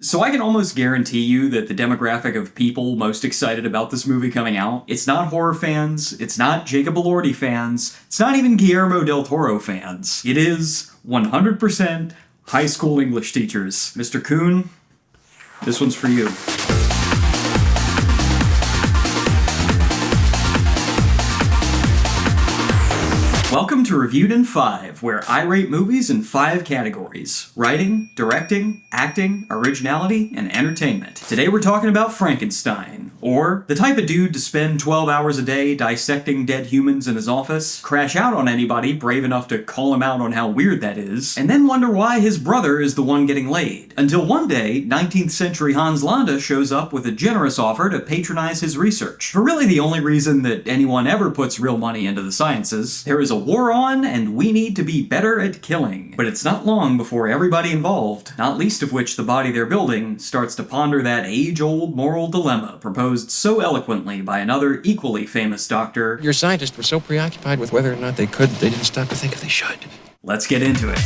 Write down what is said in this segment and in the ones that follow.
So I can almost guarantee you that the demographic of people most excited about this movie coming out, it's not horror fans, it's not Jacob Elordi fans, it's not even Guillermo del Toro fans. It is 100% high school English teachers. Mr. Kuhn, this one's for you. Welcome to Reviewed in 5, where I rate movies in 5 categories: writing, directing, acting, originality, and entertainment. Today we're talking about Frankenstein, or the type of dude to spend 12 hours a day dissecting dead humans in his office, crash out on anybody brave enough to call him out on how weird that is, and then wonder why his brother is the one getting laid. Until one day, 19th century Hans Landa shows up with a generous offer to patronize his research. For really the only reason that anyone ever puts real money into the sciences, there is a war on, and we need to be better at killing. But it's not long before everybody involved, not least of which the body they're building, starts to ponder that age-old moral dilemma proposed so eloquently by another equally famous doctor. Your scientists were so preoccupied with whether or not they could, they didn't stop to think if they should. Let's get into it.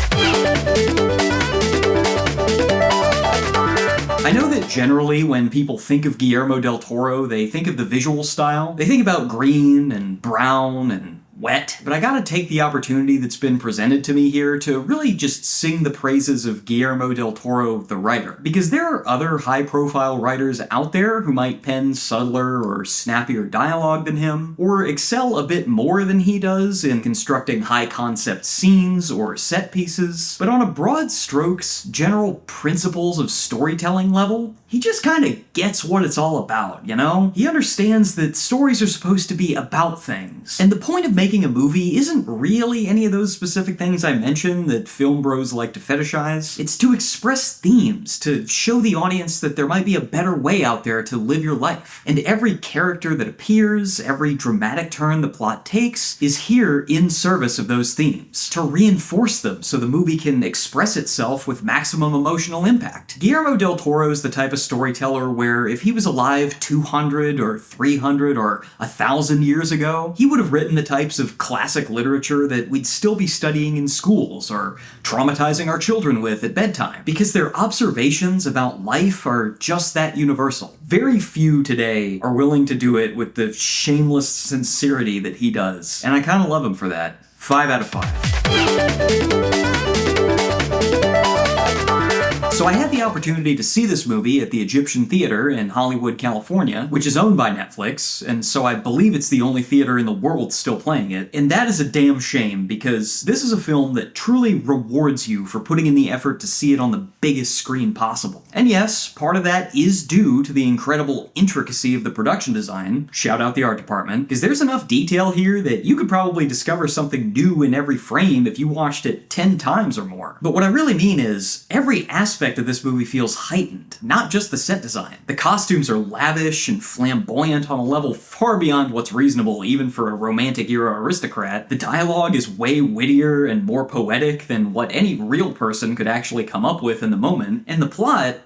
I know that generally when people think of Guillermo del Toro, they think of the visual style. They think about green and brown and wet, but I gotta take the opportunity that's been presented to me here to really just sing the praises of Guillermo del Toro, the writer. Because there are other high-profile writers out there who might pen subtler or snappier dialogue than him, or excel a bit more than he does in constructing high-concept scenes or set pieces, but on a broad strokes, general principles of storytelling level, he just kinda gets what it's all about, you know? He understands that stories are supposed to be about things, and the point of making a movie isn't really any of those specific things I mentioned that film bros like to fetishize. It's to express themes, to show the audience that there might be a better way out there to live your life. And every character that appears, every dramatic turn the plot takes, is here in service of those themes, to reinforce them so the movie can express itself with maximum emotional impact. Guillermo del Toro is the type of storyteller where if he was alive 200 or 300 or 1,000 years ago, he would have written the types of classic literature that we'd still be studying in schools or traumatizing our children with at bedtime, because their observations about life are just that universal. Very few today are willing to do it with the shameless sincerity that he does, and I kind of love him for that. 5 out of 5. So I had the opportunity to see this movie at the Egyptian Theater in Hollywood, California, which is owned by Netflix, and so I believe it's the only theater in the world still playing it, and that is a damn shame, because this is a film that truly rewards you for putting in the effort to see it on the biggest screen possible. And yes, part of that is due to the incredible intricacy of the production design, shout out the art department, because there's enough detail here that you could probably discover something new in every frame if you watched it 10 times or more. But what I really mean is, every aspect of this movie feels heightened, not just the set design. The costumes are lavish and flamboyant on a level far beyond what's reasonable even for a romantic era aristocrat. The dialogue is way wittier and more poetic than what any real person could actually come up with in the moment, and the plot,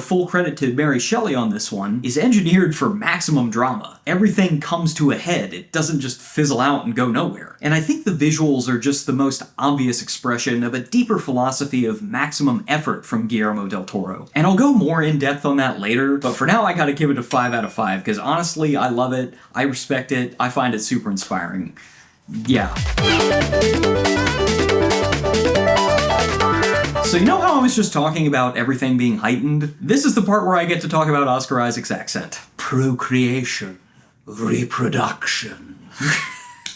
full credit to Mary Shelley on this one, is engineered for maximum drama. Everything comes to a head, it doesn't just fizzle out and go nowhere. And I think the visuals are just the most obvious expression of a deeper philosophy of maximum effort from Guillermo del Toro. And I'll go more in depth on that later, but for now I gotta give it a 5 out of 5, because honestly, I love it, I respect it, I find it super inspiring. Yeah. So you know how I was just talking about everything being heightened? This is the part where I get to talk about Oscar Isaac's accent. Procreation. Reproduction.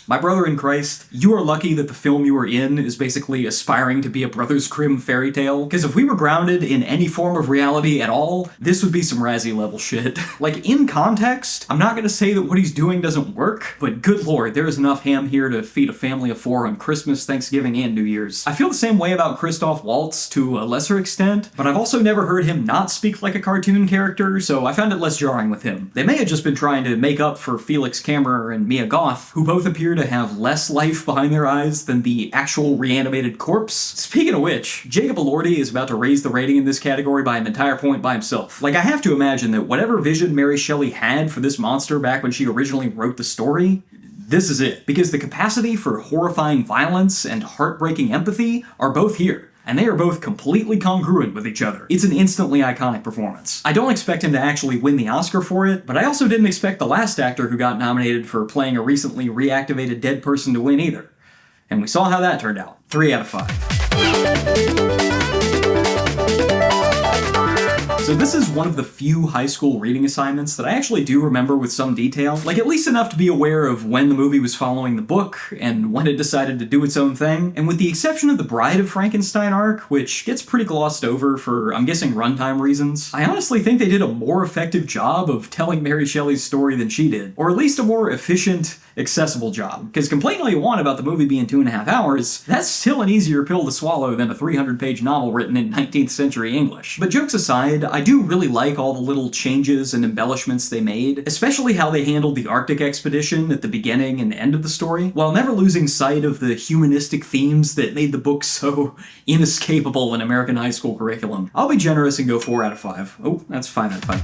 My brother in Christ, you are lucky that the film you are in is basically aspiring to be a Brothers Grimm fairy tale, because if we were grounded in any form of reality at all, this would be some Razzie level shit. Like, in context, I'm not gonna say that what he's doing doesn't work, but good lord, there is enough ham here to feed a family of 4 on Christmas, Thanksgiving, and New Year's. I feel the same way about Christoph Waltz to a lesser extent, but I've also never heard him not speak like a cartoon character, so I found it less jarring with him. They may have just been trying to make up for Felix Kammerer and Mia Goth, who both appear to have less life behind their eyes than the actual reanimated corpse. Speaking of which, Jacob Elordi is about to raise the rating in this category by an entire point by himself. Like, I have to imagine that whatever vision Mary Shelley had for this monster back when she originally wrote the story, this is it. Because the capacity for horrifying violence and heartbreaking empathy are both here. and they are both completely congruent with each other. It's an instantly iconic performance. I don't expect him to actually win the Oscar for it, but I also didn't expect the last actor who got nominated for playing a recently reactivated dead person to win either. And we saw how that turned out. 3 out of 5. So this is one of the few high school reading assignments that I actually do remember with some detail, like at least enough to be aware of when the movie was following the book and when it decided to do its own thing. And with the exception of the Bride of Frankenstein arc, which gets pretty glossed over for, I'm guessing, runtime reasons, I honestly think they did a more effective job of telling Mary Shelley's story than she did, or at least a more efficient, accessible job. Because complain all you want about the movie being 2.5 hours, that's still an easier pill to swallow than a 300-page novel written in 19th century English. But jokes aside, I do really like all the little changes and embellishments they made, especially how they handled the Arctic expedition at the beginning and end of the story, while never losing sight of the humanistic themes that made the book so inescapable in American high school curriculum. I'll be generous and go 4 out of 5. Oh, that's 5 out of 5.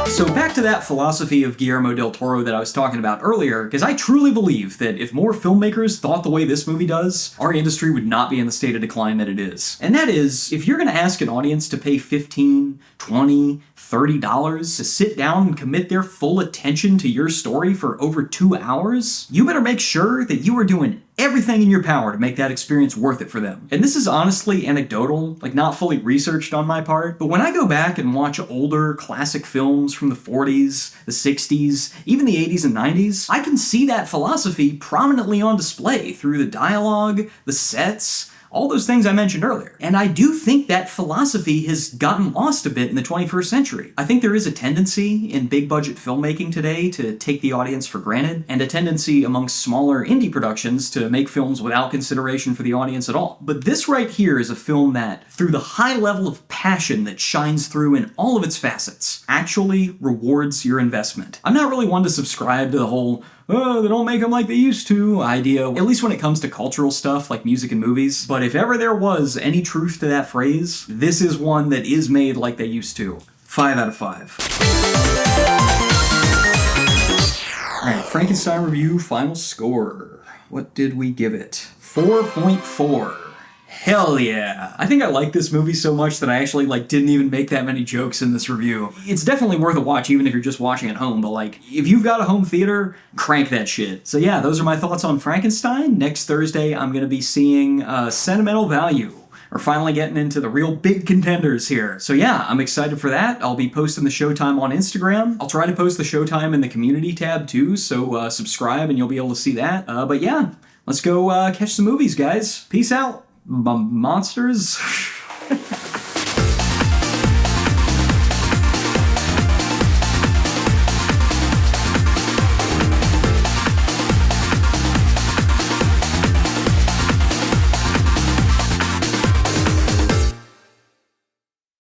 So back to that philosophy of Guillermo del Toro that I was talking about earlier, because I truly believe that if more filmmakers thought the way this movie does, our industry would not be in the state of decline that it is. And that is, if you're going to ask an audience to pay $15, $20, $30 to sit down and commit their full attention to your story for over 2 hours, you better make sure that you are doing everything in your power to make that experience worth it for them. And this is honestly anecdotal, like not fully researched on my part, but when I go back and watch older classic films from the 40s, the 60s, even the 80s and 90s, I can see that philosophy prominently on display through the dialogue, the sets, all those things I mentioned earlier. And I do think that philosophy has gotten lost a bit in the 21st century. I think there is a tendency in big budget filmmaking today to take the audience for granted, and a tendency amongst smaller indie productions to make films without consideration for the audience at all. But this right here is a film that, through the high level of passion that shines through in all of its facets, actually rewards your investment. I'm not really one to subscribe to the whole oh, they don't make them like they used to idea, at least when it comes to cultural stuff like music and movies. But if ever there was any truth to that phrase, this is one that is made like they used to. 5 out of 5. Alright, Frankenstein review, final score. What did we give it? 4.4. Hell yeah. I think I like this movie so much that I actually didn't even make that many jokes in this review. It's definitely worth a watch even if you're just watching at home, but if you've got a home theater, crank that shit. So yeah, those are my thoughts on Frankenstein. Next Thursday, I'm going to be seeing Sentimental Value. We're finally getting into the real big contenders here. So yeah, I'm excited for that. I'll be posting the Showtime on Instagram. I'll try to post the Showtime in the community tab too, so subscribe and you'll be able to see that. But yeah, let's go catch some movies, guys. Peace out. Monsters.